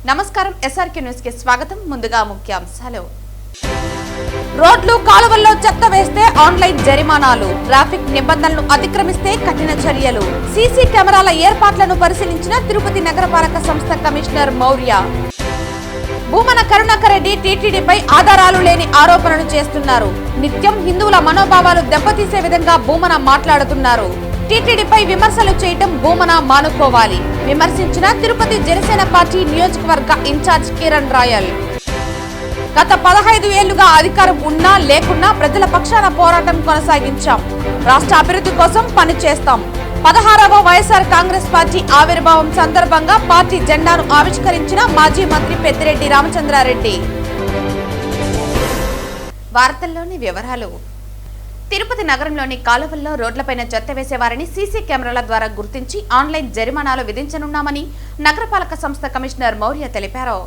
నమస్కారం SRK news కి స్వాగతం. ముందుగా ముఖ్యాంశాలు. రోడ్లు కాలువల్లో చెత్త వేస్తే ఆన్లైన్ జరిమానాలు, ట్రాఫిక్ నిబంధనలను అతిక్రమిస్తే కఠిన చర్యలు. సీసీ కెమెరాల ఏర్పాట్లను పరిశీలించిన తిరుపతి నగరపాలక సంస్థ కమిషనర్ మౌర్య. భూమన కరుణాకర్ రెడ్డి టీటీడీపై ఆధారాలు లేని ఆరోపణలు చేస్తున్నారు. నిత్యం హిందువుల మనోభావాలు దెబ్బతీసే విధంగా భూమన మాట్లాడుతున్నారు. టీటీడీపై విమర్శలు చేయటం భూమన మానుకోవాలి విమర్శించిన తిరుపతి జనసేన పార్టీ నియోజకవర్గ ఇన్ఛార్జ్ కిరణ్ రాయల్. గత 15 ఏళ్లుగా అధికారం ఉన్నా లేకున్నా ప్రజల పక్షాన పోరాటం కొనసాగించాం. రాష్ట్ర అభివృద్ధి కోసం పనిచేస్తాం. 16వ వైఎస్ఆర్ కాంగ్రెస్ పార్టీ ఆవిర్భావం సందర్భంగా పార్టీ జెండాను ఆవిష్కరించిన మాజీ మంత్రి పెద్దిరెడ్డి రామచంద్రారెడ్డి. వార్తల్లోని వివరాలు. తిరుపతి నగరంలోని కాలువల్లో రోడ్లపైన చెత్త వేసేవారిని సీసీ కెమెరాల ద్వారా గుర్తించి ఆన్లైన్ జరిమానాలు విధించనున్నామని నగరపాలక సంస్థ కమిషనర్ మౌర్య తెలిపారు.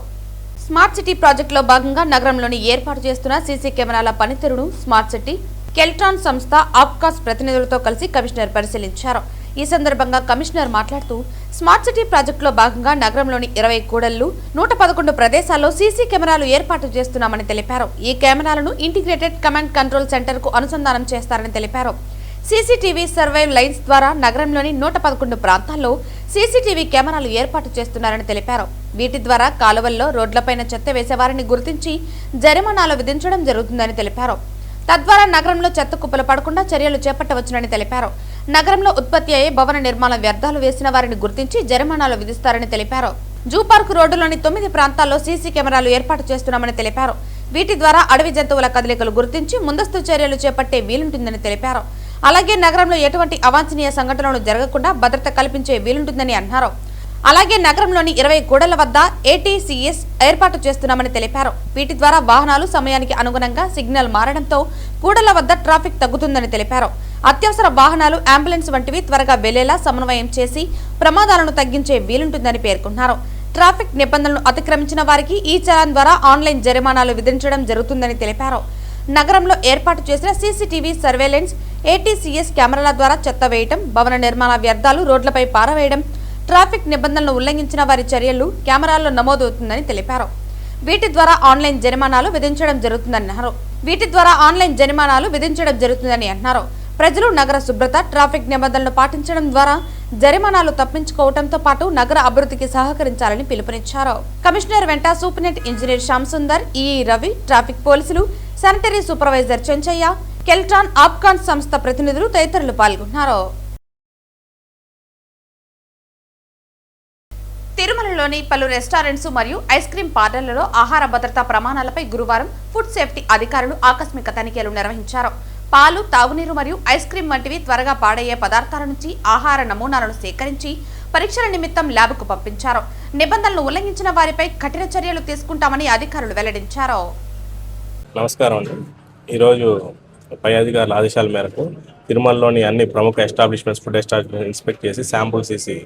స్మార్ట్ సిటీ ప్రాజెక్టులో భాగంగా నగరంలోని ఏర్పాటు చేస్తున్న సీసీ కెమెరాల పనితీరును స్మార్ట్ సిటీ, కెల్ట్రాన్ సంస్థ, ఆప్కాస్ ప్రతినిధులతో కలిసి కమిషనర్ పరిశీలించారు. ఈ సందర్భంగా కమిషనర్ మాట్లాడుతూ స్మార్ట్ సిటీ ప్రాజెక్టులో భాగంగా నగరంలోని 20 కూడళ్లు, 111 ప్రదేశాల్లో సీసీ కెమెరాలు ఏర్పాటు చేస్తున్నామని తెలిపారు. ఈ కెమెరాలను ఇంటిగ్రేటెడ్ కమాండ్ కంట్రోల్ సెంటర్ కు అనుసంధానం చేస్తారని తెలిపారు. సీసీటీవీ సర్వైవ్ లైన్స్ ద్వారా నగరంలోని 111 ప్రాంతాల్లో సీసీటీవీ కెమెరాలు ఏర్పాటు చేస్తున్నారని తెలిపారు. వీటి ద్వారా కాలువల్లో రోడ్లపైన చెత్త వేసేవారిని గుర్తించి జరిమానాలు విధించడం జరుగుతుందని తెలిపారు. తద్వారా నగరంలో చెత్త కుప్పలు పడకుండా చర్యలు చేపట్టవచ్చునని తెలిపారు. నగరంలో ఉత్పత్తి అయ్యే భవన నిర్మాణ వ్యర్థాలు వేసిన వారిని గుర్తించి జరిమానాలు విధిస్తారని తెలిపారు. జూ పార్క్ రోడ్డులోని 9 ప్రాంతాల్లో సీసీ కెమెరాలు ఏర్పాటు చేస్తున్నామని తెలిపారు. వీటి ద్వారా అడవి జంతువుల కదలికలు గుర్తించి ముందస్తు చర్యలు చేపట్టే వీలుంటుందని తెలిపారు. అలాగే నగరంలో ఎటువంటి అవాంఛనీయ సంఘటనలు జరగకుండా భద్రత కల్పించే వీలుంటుందని అన్నారు. అలాగే నగరంలోని 20 కూడళ్ల వద్ద ఏటీసీఎస్ ఏర్పాటు చేస్తున్నామని తెలిపారు. వీటి ద్వారా వాహనాలు సమయానికి అనుగుణంగా సిగ్నల్ మారడంతో కూడళ్ల వద్ద ట్రాఫిక్ తగ్గుతుందని తెలిపారు. అత్యవసర వాహనాలు, అంబులెన్స్ వంటివి త్వరగా వెళ్లేలా సమన్వయం చేసి ప్రమాదాలను తగ్గించే వీలుంటుందని పేర్కొన్నారు. ట్రాఫిక్ నిబంధనలను అతిక్రమించిన వారికి ఈ చలాన్ ద్వారా ఆన్లైన్ జరిమానాలు విధించడం జరుగుతుందని తెలిపారు. నగరంలో ఏర్పాటు చేసిన సీసీటీవీ సర్వేలెన్స్, ఏటీసీఎస్ కెమెరాల ద్వారా చెత్త వేయడం, భవన నిర్మాణ వ్యర్థాలు రోడ్లపై పారవేయడం, ట్రాఫిక్ నిబంధనలను ఉల్లంఘించిన వారి చర్యలు కెమెరాల్లో నమోదవుతుందని తెలిపారు. వీటి ద్వారా ఆన్లైన్ జరిమానాలు విధించడం జరుగుతుందని అన్నారు. ప్రజలు నగర శుభ్రత, ట్రాఫిక్ నిబంధనలను పాటించడం ద్వారా జరిమానాలు తప్పించుకోవడంతో పాటు నగర అభివృద్ధికి సహకరించాలని పిలుపునిచ్చారు. కమిషనర్ వెంట superintendent engineer Shyam Sundar, EE Ravi, traffic పోలీసులు, శానిటరీ సూపర్వైజర్ చెంచయ్య, కెల్ట్రాన్, ఆప్కాన్ సంస్థ ప్రతినిధులు తదితరులు పాల్గొన్నారు. తిరుమలలోని పలు రెస్టారెంట్స్ మరియు ఐస్ క్రీం పార్లర్లలో ఆహార భద్రతా ప్రమాణాలపై గురువారం ఫుడ్ సేఫ్టీ అధికారులు ఆకస్మిక తనిఖీలు నిర్వహించారు. పాలు, తాగునీరు మరియు ఐస్ క్రీం వంటివి త్వరగా పాడయ్యే పదార్థాల నుంచి ఆహార నమూనాలను సేకరించి పరీక్షల నిమిత్తం ల్యాబ్కు పంపించారు. నిబంధనలను ఉల్లంఘించిన వారిపై కఠిన చర్యలు తీసుకుంటామని అధికారులు వెల్లడించారు. నమస్కారం అండి. ఈరోజు పై అధికారుల ఆదేశాల మేరకు తిరుమలలోని అన్ని ప్రముఖ ఎస్టాబ్లిష్మెంట్స్, ఫుడ్ ఎస్టాబ్లిష్మెంట్ ఇన్స్పెక్ట్ చేసి శాంపుల్స్ తీసి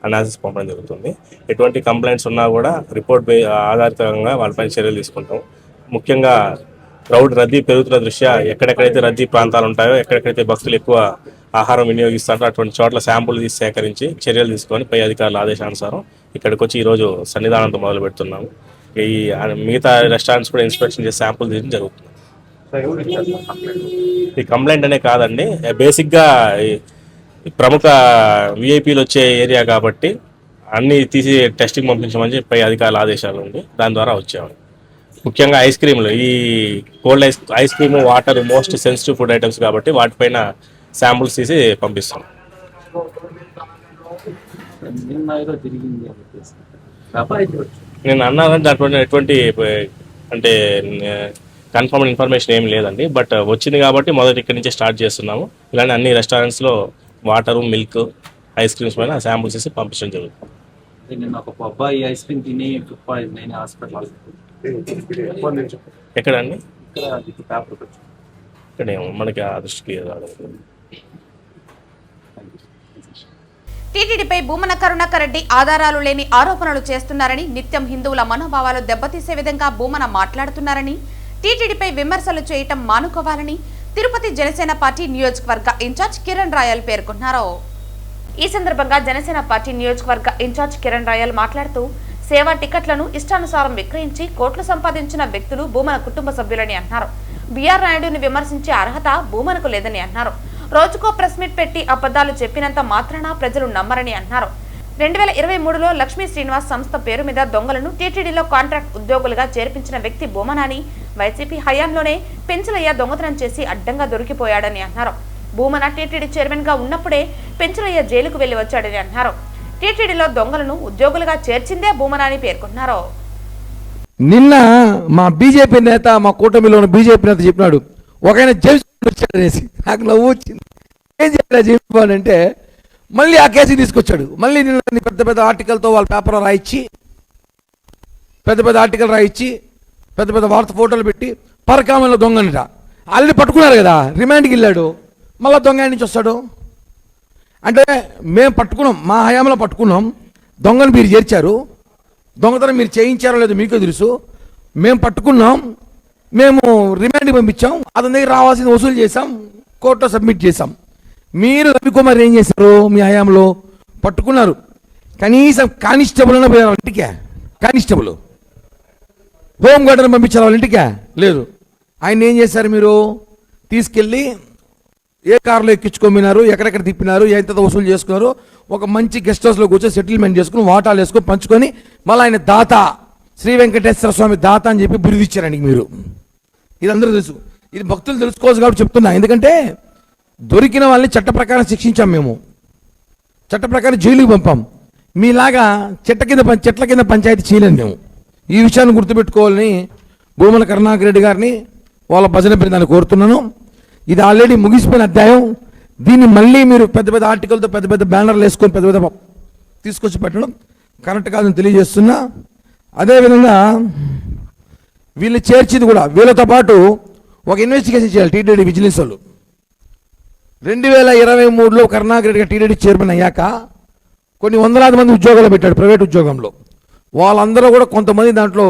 అనాలిసిస్ పంపడం జరుగుతుంది. ఎటువంటి కంప్లైంట్స్ ఉన్నా కూడా రిపోర్ట్ ఆధారితంగా వాళ్ళపైన చర్యలు తీసుకుంటాం. ముఖ్యంగా క్రౌడ్ రద్దీ పెరుగుతున్న దృష్ట్యా ఎక్కడెక్కడైతే రద్దీ ప్రాంతాలు ఉంటాయో, ఎక్కడెక్కడైతే భక్తులు ఎక్కువ ఆహారం వినియోగిస్తారో అటువంటి చోట్ల శాంపుల్ తీసి సేకరించి చర్యలు తీసుకొని పై అధికారుల ఆదేశానుసారం ఇక్కడికి వచ్చి ఈరోజు సన్నిధానంతో మొదలు పెడుతున్నాము. ఈ మిగతా రెస్టారెంట్స్ కూడా ఇన్స్పెక్షన్ చేసి శాంపుల్ తీయడం జరుగుతుంది. ఈ కంప్లైంట్ అనే కాదండి, బేసిక్గా ప్రముఖ విఐపీలు వచ్చే ఏరియా కాబట్టి అన్నీ తీసి టెస్టింగ్ పంపించమని చెప్పి పై అధికారుల ఆదేశాలు ఉంది. దాని ద్వారా వచ్చాము. ముఖ్యంగా ఐస్ క్రీమ్లు, ఈ cold ice cream, water most sensitive food items కాబట్టి వాటిపైన శాంపుల్స్ తీసి పంపిస్తాం. నేను అన్నానంటే దాంట్లో ఎటువంటి అంటే కన్ఫర్మ్ ఇన్ఫర్మేషన్ ఏం లేదండి. బట్ వచ్చింది కాబట్టి మొదటి ఇక్కడి నుంచి స్టార్ట్ చేస్తున్నాము. ఇలాంటి అన్ని రెస్టారెంట్స్లో వాటరు, మిల్క్, ఐస్ క్రీమ్స్ పైన శాంపుల్స్ చేసి పంపించడం జరుగుతుంది. నేను ఒక అబ్బాయి ఐస్ క్రీమ్ తిని ఫుడ్ పాయిజన్ అయిన హాస్పిటల్. ఎక్కడండి? పేపర్ ఇక్కడేమో మనకి ఆ దృష్టికి టీటీడీపై భూమన కరుణాకర్ రెడ్డి ఆధారాలు లేని ఆరోపణలు చేస్తున్నారని, నిత్యం హిందువుల మనోభావాలు దెబ్బతీసే విధంగా భూమన మాట్లాడుతున్నారని, టీటీడీపై విమర్శలు చేయటం మానుకోవాలని తిరుపతి జనసేన పార్టీ నియోజకవర్గ ఇన్ఛార్జ్ కిరణ్ రాయల్ పేర్కొన్నారు. ఈ సందర్భంగా జనసేన పార్టీ నియోజకవర్గ ఇన్ఛార్జ్ కిరణ్ రాయల్ మాట్లాడుతూ సేవా టికెట్లను ఇష్టానుసారం విక్రయించి కోట్లు సంపాదించిన వ్యక్తులు భూమన కుటుంబ సభ్యులని అన్నారు. బిఆర్ నాయుడుని విమర్శించే అర్హత భూమనకు లేదని అన్నారు. రోజుకో ప్రెస్ మీట్ పెట్టి అబద్ధాలు చెప్పినంత మాత్రాన ప్రజలు నమ్మరని అన్నారు. 2023లో లక్ష్మీ శ్రీనివాస్ సంస్థ పేరు మీద దొంగలను టీటీడీలో కాంట్రాక్ట్ ఉద్యోగులుగా చేర్పించిన వ్యక్తి భూమనాని వైసీపీ హయాంలోనే పెంచలయ్య దొంగతనం చేసి అడ్డంగా దొరికిపోయాడని అన్నారు. భూమన టీటీడీ చైర్మన్ గా ఉన్నప్పుడే పెంచలయ్య జైలుకు వెళ్లి వచ్చాడని అన్నారు. టీటీడీలో దొంగలను ఉద్యోగులుగా చేర్చిందే భూమనాని పేర్కొన్నారు. నిన్న మా బీజేపీ నేత, మా కూటమిలో బీజేపీ నేత చెప్పినాడు, ఒక ఆయన జైలు వచ్చాడనేసి. నాకు నవ్వు వచ్చింది. ఏం చెప్పాడు జైలు అంటే, మళ్ళీ ఆ కేసు తీసుకొచ్చాడు. మళ్ళీ నిన్న పెద్ద పెద్ద ఆర్టికల్తో వాళ్ళ పేపర్లో రాయించి, పెద్ద పెద్ద ఆర్టికల్ రాయించి, పెద్ద పెద్ద వార్త ఫోటోలు పెట్టి పరకామంలో దొంగనిట ఆల్రెడీ పట్టుకున్నారు కదా, రిమాండ్కి వెళ్ళాడు. మళ్ళీ దొంగ నుంచి వస్తాడు అంటే, మేము పట్టుకున్నాం, మా హయాంలో పట్టుకున్నాం, దొంగను మీరు చేర్చారు, దొంగతనం మీరు చేయించారో లేదో మీకే తెలుసు, మేము పట్టుకున్నాం, మేము రిమాండ్కి పంపించాం, అతని దగ్గర రావాల్సింది వసూలు చేసాం, కోర్టులో సబ్మిట్ చేసాం. మీరు రవికుమార్ ఏం చేశారు? మీ హయాంలో పట్టుకున్నారు, కనీసం కానిస్టేబుల్ అన్న పోయారు వాళ్ళ ఇంటికే, కానిస్టేబుల్ హోమ్ గార్డెన్ పంపించారు వాళ్ళ ఇంటికే లేదు. ఆయన ఏం చేశారు? మీరు తీసుకెళ్ళి ఏ కారులో ఎక్కించుకోమినారు, ఎక్కడెక్కడ తిప్పినారు, ఎంత వసూలు చేసుకున్నారు, ఒక మంచి గెస్ట్ హౌస్లో కూర్చొని సెటిల్మెంట్ చేసుకుని వాటాలు వేసుకొని పంచుకొని మళ్ళీ ఆయన దాత, శ్రీ వెంకటేశ్వర స్వామి దాత అని చెప్పి బిరుదిచ్చారండి మీరు. ఇది అందరూ తెలుసు, ఇది భక్తులు తెలుసుకోవచ్చు కాబట్టి చెప్తున్నా. ఎందుకంటే దొరికిన వాళ్ళని చట్ట ప్రకారం శిక్షించాం, మేము చట్ట ప్రకారం జైలుకి పంపాం. మీలాగా చెట్ల కింద పంచాయతీ చేయలేము మేము. ఈ విషయాన్ని గుర్తుపెట్టుకోవాలని భూమన కరుణాకర్ రెడ్డి గారిని, వాళ్ళ భజన బృందాన్ని కోరుతున్నాను. ఇది ఆల్రెడీ ముగిసిపోయిన అధ్యాయం. దీన్ని మళ్ళీ మీరు పెద్ద పెద్ద ఆర్టికల్తో పెద్ద పెద్ద బ్యానర్లు వేసుకొని పెద్ద పెద్ద తీసుకొచ్చి పెట్టడం కరెక్ట్ కాదని తెలియజేస్తున్నా. అదేవిధంగా వీళ్ళు చేర్చింది కూడా, వీళ్ళతో పాటు ఒక ఇన్వెస్టిగేషన్ చేయాలి టీటీడీ విజిలెన్స్ వాళ్ళు. 2023లో కరుణాకర్ రెడ్డి గారు టీటీడీ చైర్మన్ అయ్యాక కొన్ని వందలాది మంది ఉద్యోగాలు పెట్టాడు ప్రైవేట్ ఉద్యోగంలో. వాళ్ళందరూ కూడా కొంతమంది దాంట్లో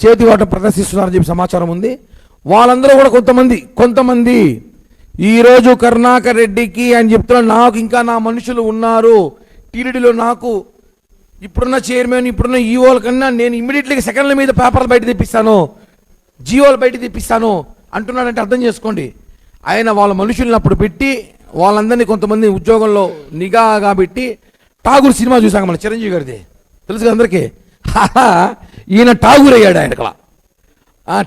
చేతివాట ప్రదర్శిస్తున్నారని చెప్పి సమాచారం ఉంది. వాళ్ళందరూ కూడా కొంతమంది ఈరోజు కరుణాకర్ రెడ్డికి అని చెప్తున్నారు, నాకు ఇంకా నా మనుషులు ఉన్నారు టీటీడీలో, నాకు ఇప్పుడున్న చైర్మన్, ఇప్పుడున్న ఈఓల కన్నా నేను ఇమ్మీడియట్లీగా సెకండ్ల మీద పేపర్లు బయట తెప్పిస్తాను, జీవోలు బయట తెప్పిస్తాను అంటున్నాడంటే అర్థం చేసుకోండి. ఆయన వాళ్ళ మనుషుల్ని అప్పుడు పెట్టి వాళ్ళందరినీ కొంతమంది ఉద్యోగంలో నిఘాగా పెట్టి, ఠాగూర్ సినిమా చూసాక మన చిరంజీవి గారిది తెలుసు కదా అందరికీ, ఈయన ఠాగూర్ అయ్యాడు. ఆయన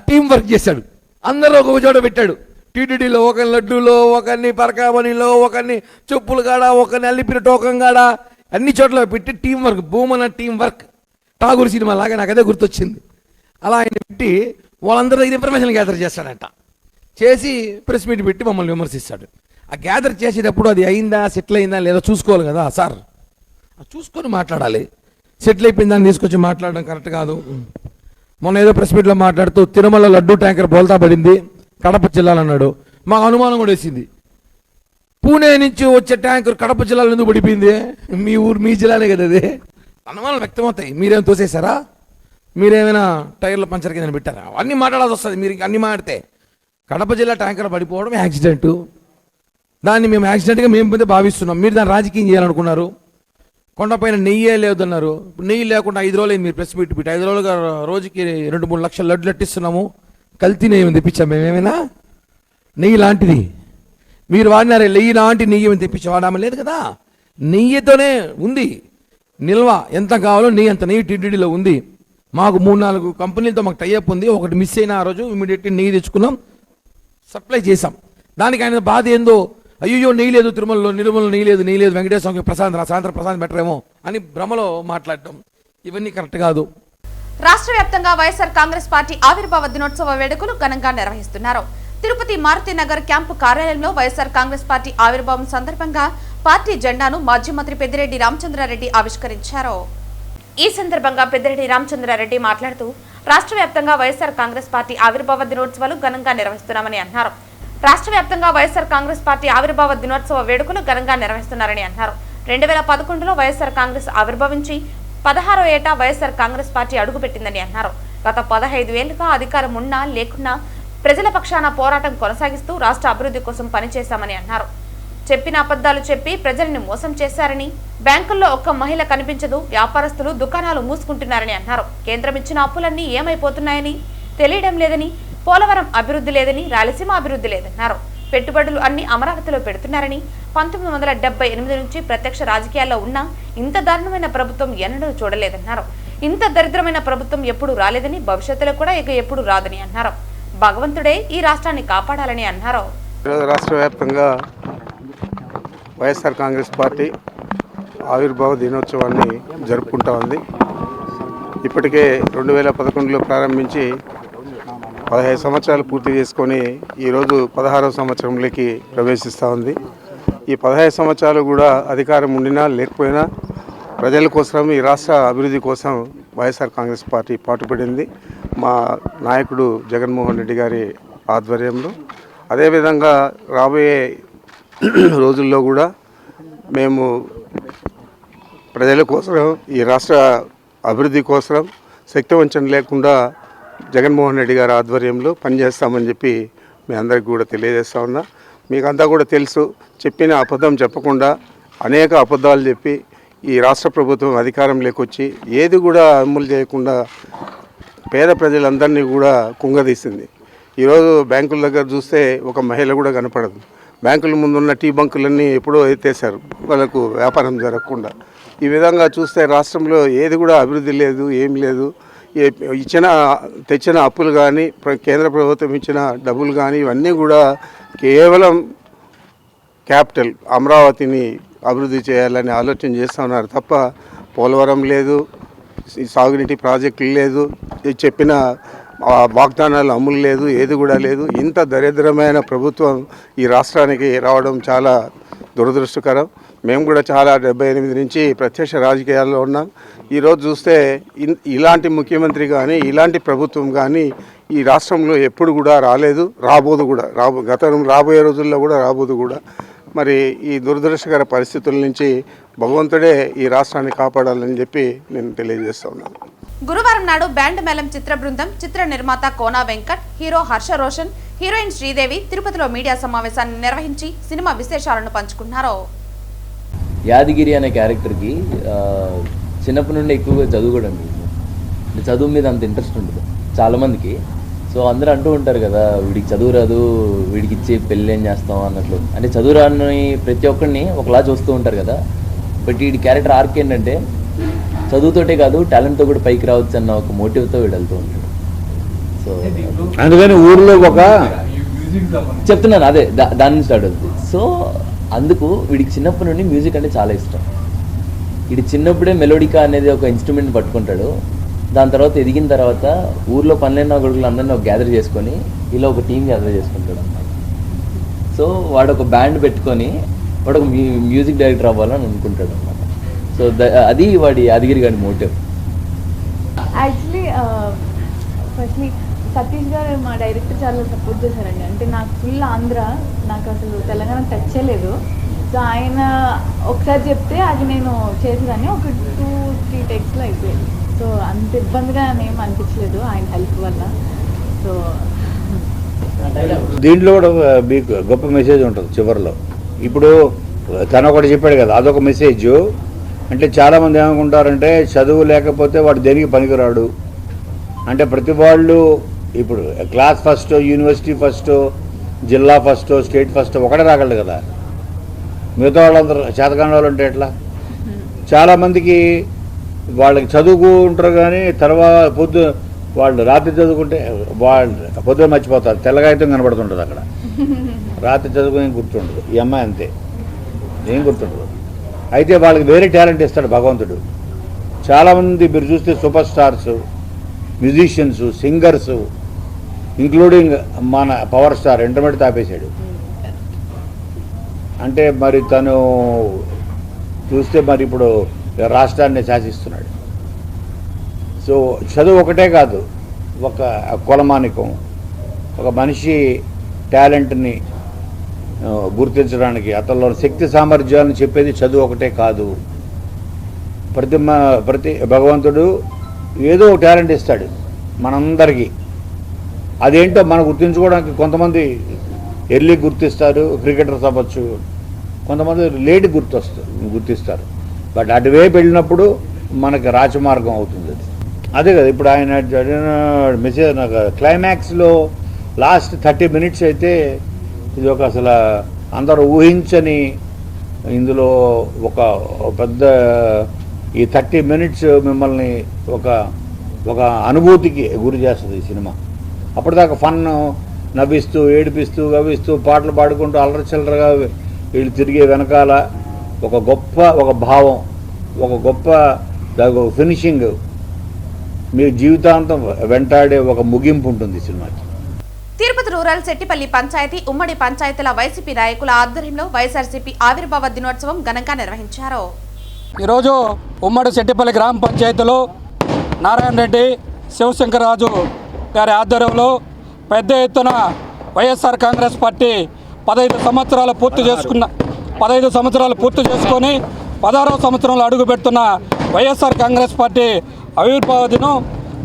టీం వర్క్ చేశాడు, అందరూ ఒక చోట పెట్టాడు. టీటీడీలో ఒకరిని లడ్డూలో, ఒకరిని పరకామణిలో, ఒకరిని చెప్పులు కాడ, ఒకరిని అల్లిపిన టోకం కాడ, అన్ని చోట్ల పెట్టి team work, Bhumana team work, Tagore cinema లాగా నాకు అదే గుర్తొచ్చింది. అలా ఆయన పెట్టి వాళ్ళందరూ దగ్గర ఇన్ఫర్మేషన్ గ్యాదర్ చేస్తాడంట. చేసి ప్రెస్ మీట్ పెట్టి మమ్మల్ని విమర్శిస్తాడు. ఆ గ్యాదర్ చేసేటప్పుడు అది అయిందా, సెటిల్ అయిందా లేదా చూసుకోవాలి కదా సార్, చూసుకొని మాట్లాడాలి. సెటిల్ అయిపోయిన దాన్ని తీసుకొచ్చి మాట్లాడడం కరెక్ట్ కాదు. మొన్న ఏదో ప్రెస్ మీట్లో మాట్లాడుతూ తిరుమల లడ్డూ ట్యాంకర్ బోల్తా పడింది, కడప జిల్లాలో అన్నాడు. మాకు అనుమానం కూడా వేసింది, పూణే నుంచి వచ్చే ట్యాంకర్ కడప జిల్లాలో ఎందుకు పడిపోయింది? మీ ఊరు మీ జిల్లానే కదా అది. అనుమానాలు వ్యక్తమవుతాయి. మీరేం తోసేశారా? మీరేమైనా టైర్ల పంచర్ కింద పెట్టారా? అన్నీ మాట్లాడాల్సి వస్తుంది. మీరు అన్నీ మాట్లాడితే కడప జిల్లా ట్యాంకర్ పడిపోవడం యాక్సిడెంటు, దాన్ని మేము యాక్సిడెంట్గా మేము భావిస్తున్నాం. మీరు దాన్ని రాజకీయం చేయాలనుకున్నారు. కొండపైన నెయ్యే లేదన్నారు. నెయ్యి లేకుండా 5 రోజులు మీరు ప్రెస్ మీట్ పెట్టి 5 రోజులుగా రోజుకి 2-3 లక్షల లడ్లు లట్టిస్తున్నాము. కల్తీ నెయ్యి తెప్పించాం మేమేమైనా? నెయ్యి లాంటిది మీరు వాడినారే, నెయ్యి లాంటి నెయ్యి ఏమి తెప్పించి వాడామని లేదు కదా. నెయ్యితోనే ఉంది నిల్వ, ఎంత కావాలో నెయ్యి అంత నెయ్యి టీటీడీలో ఉంది. మాకు 3-4 కంపెనీలతో మాకు టైఅప్ ఉంది. ఒకటి మిస్ అయిన ఆ రోజు ఇమీడియట్గా నెయ్యి తెచ్చుకున్నాం, సప్లై చేసాం. దానికి ఆయన బాధ ఏందో, అయ్యో నెయ్యి లేదు తిరుమలలో, నిర్మలలో నెయ్యి లేదు, వెంకటేశ్వర స్వామికి సాయంత్రం ప్రసాదం పెట్టరేమో అని భ్రమలో మాట్లాడటం, ఇవన్నీ కరెక్ట్ కాదు. రాష్ట్ర వ్యాప్తంగా వైఎస్ఆర్ కాంగ్రెస్ పార్టీ ఆవిర్భావ దినోత్సవ వేడుకలు ఘనంగా నిర్వహిస్తున్నారు. తిరుపతి మారుతినగర్ క్యాంపు కార్యాలయంలో వైఎస్ఆర్ కాంగ్రెస్ పార్టీ ఆవిర్భావం సందర్భంగా పార్టీ జెండాను మాజీ మంత్రి పెద్దిరెడ్డి రామచంద్రారెడ్డి ఆవిష్కరించారు. ఈ సందర్భంగా పెద్దిరెడ్డి రామచంద్రారెడ్డి మాట్లాడుతూ రాష్ట్ర వ్యాప్తంగా వైఎస్ఆర్ కాంగ్రెస్ పార్టీ ఆవిర్భావ దినోత్సవాలు ఘనంగా నిర్వహిస్తున్నామని అన్నారు. రాష్ట్ర వ్యాప్తంగా వైఎస్ఆర్ కాంగ్రెస్ పార్టీ ఆవిర్భావ దినోత్సవ వేడుకలు ఘనంగా నిర్వహిస్తున్నారని అన్నారు. 2011లో వైఎస్ఆర్ కాంగ్రెస్ ఆవిర్భవించి 16వ ఏటా వైఎస్ఆర్ కాంగ్రెస్ పార్టీ అడుగుపెట్టిందని అన్నారు. గత 15 ఏళ్లుగా అధికారం ఉన్నా లేకున్నా ప్రజల పక్షాన పోరాటం కొనసాగిస్తూ రాష్ట్ర అభివృద్ధి కోసం పనిచేశామని అన్నారు. చెప్పిన అబద్ధాలు చెప్పి ప్రజల్ని మోసం చేశారని, బ్యాంకుల్లో ఒక్క మహిళ కనిపించదు, వ్యాపారస్తులు దుకాణాలు మూసుకుంటున్నారని అన్నారు. కేంద్రం ఇచ్చిన అప్పులన్నీ ఏమైపోతున్నాయని తెలియడం లేదని, పోలవరం అభివృద్ధి లేదని, రాయలసీమ అభివృద్ధి లేదన్నారు. పెట్టుబడులు అన్ని అమరావతిలో పెడుతున్నారని, 1978 నుంచి ప్రత్యక్ష రాజకీయాల్లో ఉన్న ఇంత దారుణమైన ప్రభుత్వం ఎన్నడూ చూడలేదన్నారు. ఇంత దరిద్రమైన ప్రభుత్వం ఎప్పుడు రాలేదని, భవిష్యత్తులో కూడా ఇక ఎప్పుడు రాదని అన్నారు. భగవంతుడే ఈ రాష్ట్రాన్ని కాపాడాలని అన్నారు. రాష్ట్ర వ్యాప్తంగా వైఎస్ఆర్ కాంగ్రెస్ పార్టీ ఆవిర్భావ దినోత్సవాన్ని జరుపుకుంటా ఉంది. ఇప్పటికే 2011లో ప్రారంభించి 15 సంవత్సరాలు పూర్తి చేసుకొని ఈరోజు 16వ సంవత్సరంలోకి ప్రవేశిస్తూ ఉంది. ఈ 15 సంవత్సరాలు కూడా అధికారం ఉండినా లేకపోయినా ప్రజల కోసం, ఈ రాష్ట్ర అభివృద్ధి కోసం వైఎస్ఆర్ కాంగ్రెస్ పార్టీ పాటుపడింది. మా నాయకుడు జగన్మోహన్ రెడ్డి గారి ఆధ్వర్యంలో. అదేవిధంగా రాబోయే రోజుల్లో కూడా మేము ప్రజల కోసం, ఈ రాష్ట్ర అభివృద్ధి కోసం శక్తివంచన లేకుండా జగన్మోహన్ రెడ్డి గారి ఆధ్వర్యంలో పనిచేస్తామని చెప్పి మీ అందరికీ కూడా తెలియజేస్తా ఉన్నా. మీకంతా కూడా తెలుసు, చెప్పిన అబద్ధం చెప్పకుండా అనేక అబద్ధాలు చెప్పి ఈ రాష్ట్ర ప్రభుత్వం అధికారంలోకి వచ్చి ఏది కూడా అమలు చేయకుండా పేద ప్రజలందరినీ కూడా కుంగదీసింది. ఈరోజు బ్యాంకుల దగ్గర చూస్తే ఒక మహిళ కూడా కనపడదు. బ్యాంకుల ముందున్న టీ బంకులన్నీ ఎప్పుడో ఎత్తేసారు వాళ్ళకు వ్యాపారం జరగకుండా. ఈ విధంగా చూస్తే రాష్ట్రంలో ఏది కూడా అభివృద్ధి లేదు, ఏం లేదు. తెచ్చిన అప్పులు కానీ, కేంద్ర ప్రభుత్వం ఇచ్చిన డబ్బులు కానీ ఇవన్నీ కూడా కేవలం క్యాపిటల్ అమరావతిని అభివృద్ధి చేయాలని ఆలోచన చేస్తూ ఉన్నారు తప్ప పోలవరం లేదు, సాగునీటి ప్రాజెక్టులు లేదు, చెప్పిన వాగ్దానాలు అమలు లేదు, ఏది కూడా లేదు. ఇంత దరిద్రమైన ప్రభుత్వం ఈ రాష్ట్రానికి రావడం చాలా దురదృష్టకరం. మేము కూడా చాలా 78 నుంచి ప్రత్యక్ష రాజకీయాల్లో ఉన్నాం. ఈరోజు చూస్తే ఇలాంటి ముఖ్యమంత్రి కానీ, ఇలాంటి ప్రభుత్వం కానీ ఈ రాష్ట్రంలో ఎప్పుడు కూడా రాలేదు, రాబోదు కూడా. రాబోయే రోజుల్లో కూడా రాబోదు కూడా. మరి ఈ దురదృష్టకర పరిస్థితుల నుంచి భగవంతుడే ఈ రాష్ట్రాన్ని కాపాడాలని చెప్పి నేను తెలియజేస్తా ఉన్నాను. గురువారం నాడు బ్యాండ్ మేళం చిత్ర బృందం, చిత్ర నిర్మాత కోనా వెంకట్, హీరో హర్ష రోషన్, హీరోయిన్ శ్రీదేవి తిరుపతిలో మీడియా సమావేశాన్ని నిర్వహించి సినిమా విశేషాలను పంచుకున్నారు. యాదగిరి అనే క్యారెక్టర్కి చిన్నప్పటి నుండి ఎక్కువగా చదువుకోవడం, చదువు మీద అంత ఇంట్రెస్ట్ ఉండదు చాలామందికి. సో అందరూ అంటూ ఉంటారు కదా, వీడికి చదువు రాదు, వీడికి ఇచ్చి పెళ్ళి ఏం చేస్తాం అన్నట్లు. అంటే చదువు రాని ప్రతి ఒక్కరిని ఒకలా చూస్తూ ఉంటారు కదా. బట్ వీడి క్యారెక్టర్ ఆర్క్ ఏంటంటే చదువుతోటే కాదు, టాలెంట్తో కూడా పైకి రావచ్చు అన్న ఒక మోటివ్తో వీడు వెళ్తూ ఉంటాడు. సో అందుకని ఊర్లో ఒక చెప్తున్నాను, అదే దాని నుంచి స్టార్ట్ అవుతుంది. సో అందుకు వీడికి చిన్నప్పటి నుండి మ్యూజిక్ అంటే చాలా ఇష్టం. వీడి చిన్నప్పుడే మెలోడికా అనేది ఒక ఇన్స్ట్రుమెంట్ పట్టుకుంటాడు. దాని తర్వాత ఎదిగిన తర్వాత ఊర్లో పనులైన కొడుకులు అందరినీ ఒక గ్యాదర్ చేసుకొని ఇలా ఒక టీం గ్యాదర్ చేసుకుంటాడు అన్నమాట. సో వాడు ఒక బ్యాండ్ పెట్టుకొని వాడు ఒక మ్యూజిక్ డైరెక్టర్ అవ్వాలని అనుకుంటాడు అన్నమాట. సో అది వాడి యాదగిరి గారి మోటివ్. యాక్చువల్లీ ఫస్ట్లీ సతీష్ గారు మా డైరెక్టర్ చాలా సపోర్ట్ చేశారండి. అంటే నాకు ఫుల్ ఆంధ్ర, నాకు అసలు తెలంగాణ టచ్ చేయలేదు. సో ఆయన ఒకసారి చెప్తే అది నేను చేసేదాన్ని. ఒక 2-3 టెక్స్ట్లో అయిపోయింది. సో అంత ఇబ్బందిగా ఏం అనిపించలేదు ఆయన హెల్ప్ వల్ల. సో దీంట్లో కూడా మీకు గొప్ప మెసేజ్ ఉంటుంది చివరిలో. ఇప్పుడు తను ఒకటి చెప్పాడు కదా, అదొక మెసేజ్. అంటే చాలామంది ఏమనుకుంటారంటే చదువు లేకపోతే వాడు దేనికి పనికిరాడు. అంటే ప్రతి వాళ్ళు ఇప్పుడు క్లాస్ ఫస్ట్, యూనివర్సిటీ ఫస్ట్, జిల్లా ఫస్ట్, స్టేట్ ఫస్ట్ ఒకటే రాగలడు కదా. మిగతా వాళ్ళందరూ చేతకాని వాళ్ళు ఉంటే ఎట్లా? చాలామందికి వాళ్ళకి చదువుకుంటారు కానీ తర్వాత వాళ్ళు రాత్రి చదువుకుంటే వాళ్ళు పొద్దున మర్చిపోతారు. తెల్లగాయితం కనబడుతుంటుంది అక్కడ. రాత్రి చదువుకుని గుర్తుండదు. ఈ అమ్మాయి అంతే, ఏం గుర్తుండదు. అయితే వాళ్ళకి వేరే టాలెంట్ ఇస్తాడు భగవంతుడు. చాలామంది మీరు చూస్తే super stars, musicians, singers, including మన పవర్ స్టార్ ఇంటర్మీడియట్ ఆపేశాడు. అంటే మరి తను చూస్తే మరి ఇప్పుడు రాష్ట్రాన్ని శాసిస్తున్నాడు. సో చదువు ఒకటే కాదు, ఒక కులమానికం, ఒక మనిషి టాలెంట్ని గుర్తించడానికి, అతనిలోని శక్తి సామర్థ్యాలను చెప్పేది చదువు ఒకటే కాదు. ప్రతి భగవంతుడు ఏదో ఒక టాలెంట్ ఇస్తాడు మనందరికీ. అదేంటో మనం గుర్తించుకోవడానికి కొంతమంది ఎర్లీ గుర్తిస్తారు. క్రికెటర్స్ అవ్వచ్చు, కొంతమంది లేట్ గుర్తిస్తారు. బట్ అటువైపు వెళ్ళినప్పుడు మనకి రాజమార్గం అవుతుంది అది. అదే కదా ఇప్పుడు ఆయన మెసేజ్ నాకు క్లైమాక్స్లో లాస్ట్ 30 minutes అయితే ఇది ఒక అసలు అందరూ ఊహించని ఇందులో ఒక పెద్ద ఈ 30 minutes మిమ్మల్ని ఒక అనుభూతికి గురి చేస్తుంది ఈ సినిమా. అప్పటిదాకా ఫన్ నవ్విస్తూ ఏడిపిస్తూ గవ్విస్తూ పాటలు పాడుకుంటూ అల్లరచిల్లరగా వీళ్ళు తిరిగే వెనకాల ఒక భావం, ఒక గొప్ప ఫినిషింగ్, మీ జీవితాంతం వెంటాడే ఒక ముగింపు ఉంటుంది ఈ సినిమాకి. తిరుపతి రూరల్ సెట్టిపల్లి పంచాయతీ ఉమ్మడి పంచాయతీల వైసీపీ నాయకుల ఆధ్వర్యంలో వైఎస్ఆర్సీపీ ఆవిర్భావ దినోత్సవం ఘనంగా నిర్వహించారు. ఈరోజు ఉమ్మడి సెట్టిపల్లి గ్రామ పంచాయతీలో నారాయణ రెడ్డి శివశంకరరాజు గారి ఆధ్వర్యంలో పెద్ద ఎత్తున వైఎస్ఆర్ కాంగ్రెస్ పార్టీ 15 సంవత్సరాలు పూర్తి చేసుకొని 16వ సంవత్సరంలో అడుగుపెడుతున్న వైఎస్ఆర్ కాంగ్రెస్ పార్టీ ఆవిర్భావ దినం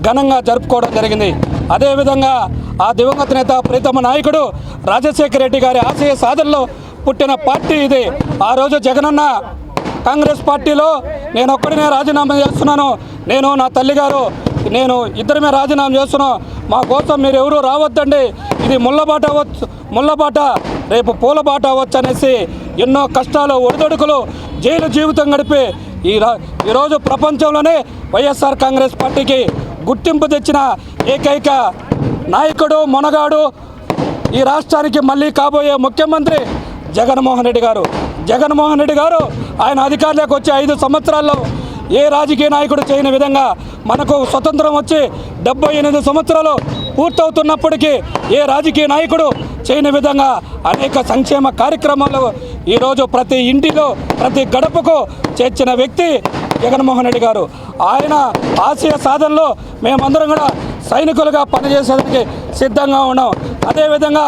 ఘనంగా జరుపుకోవడం జరిగింది. అదేవిధంగా ఆ దివంగత నేత ప్రీతమ నాయకుడు రాజశేఖర రెడ్డి గారి ఆశయ సాధనలో పుట్టిన పార్టీ ఇది. ఆ రోజు జగనన్న కాంగ్రెస్ పార్టీలో నేను ఒక్కడినే రాజీనామా చేస్తున్నాను, నేను నా తల్లిగారు నేను ఇద్దరమే రాజీనామా చేస్తున్నాం, మా కోసం మీరు ఎవరూ రావద్దండి, ఇది ముళ్ళబాట రేపు పూలబాట అవ్వచ్చు అనేసి ఎన్నో కష్టాలు ఒడిదొడుకులు జైలు జీవితం గడిపి ఈరోజు ప్రపంచంలోనే వైఎస్ఆర్ కాంగ్రెస్ పార్టీకి గుర్తింపు తెచ్చిన ఏకైక నాయకుడు మొనగాడు ఈ రాష్ట్రానికి మళ్ళీ కాబోయే ముఖ్యమంత్రి జగన్మోహన్ రెడ్డి గారు ఆయన అధికారంలోకి వచ్చే 5 సంవత్సరాల్లో ఏ రాజకీయ నాయకుడు చేయని విధంగా మనకు స్వతంత్రం వచ్చి 78 సంవత్సరాలు పూర్తవుతున్నప్పటికీ ఏ రాజకీయ నాయకుడు చేయని విధంగా అనేక సంక్షేమ కార్యక్రమాలు ఈరోజు ప్రతి ఇంటిలో ప్రతి గడపకు చేర్చిన వ్యక్తి జగన్మోహన్ రెడ్డి గారు. ఆయన ఆశయ సాధనలో మేమందరం కూడా సైనికులుగా పనిచేసేందుకు సిద్ధంగా ఉన్నాం. అదేవిధంగా